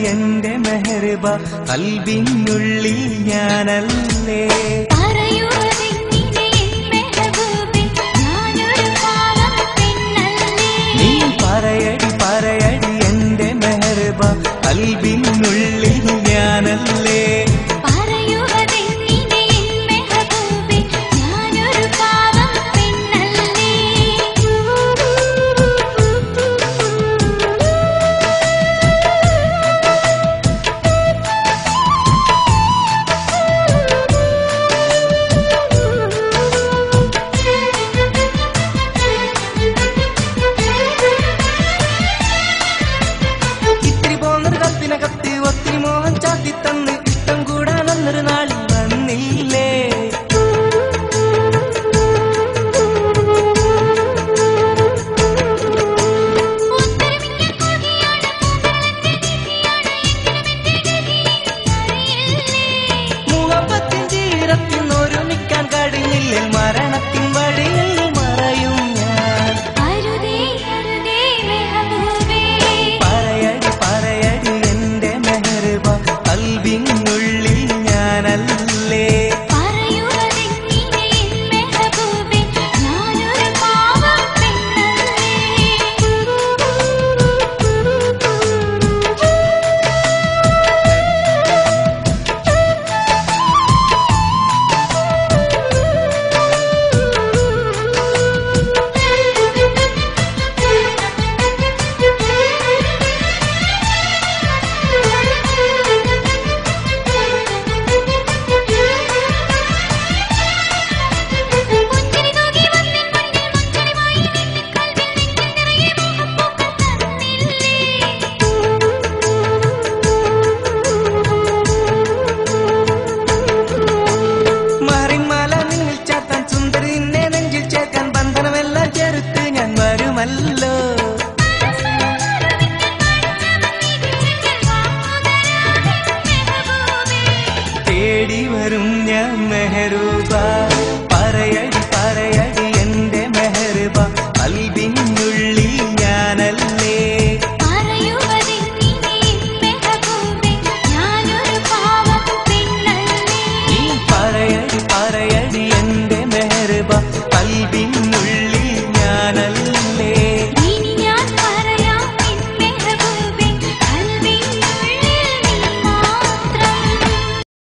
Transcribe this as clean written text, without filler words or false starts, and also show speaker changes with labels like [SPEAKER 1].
[SPEAKER 1] എന്റെ മെഹർബ കൽബിനുള്ളിൽ ഞാനല്ലേ നീ പറയടി പറയടി എന്റെ മെഹർബ കൽബിനുള്ളിൽ ഞാനല്ലേ ഒത്തിരി മോഹം ചാത്തി തന്ന് ഇഷ്ടം കൂടാനൊന്നൊരു നാളിൽ വന്നില്ലേ മുഹബത്തിൻ തീരത്തിൽ ഒരുമിക്കാൻ കഴിഞ്ഞില്ലേ മരണത്തിൻ വഴിയിൽ മറയും ഞാൻ പറയടി പറയടി എന്റെ മെഹർബ കൽബിനുള്ളിൽ ഞാനല്ലേ വരുമല്ലോ തേടി വരും ഞാൻ മെഹറൂബേ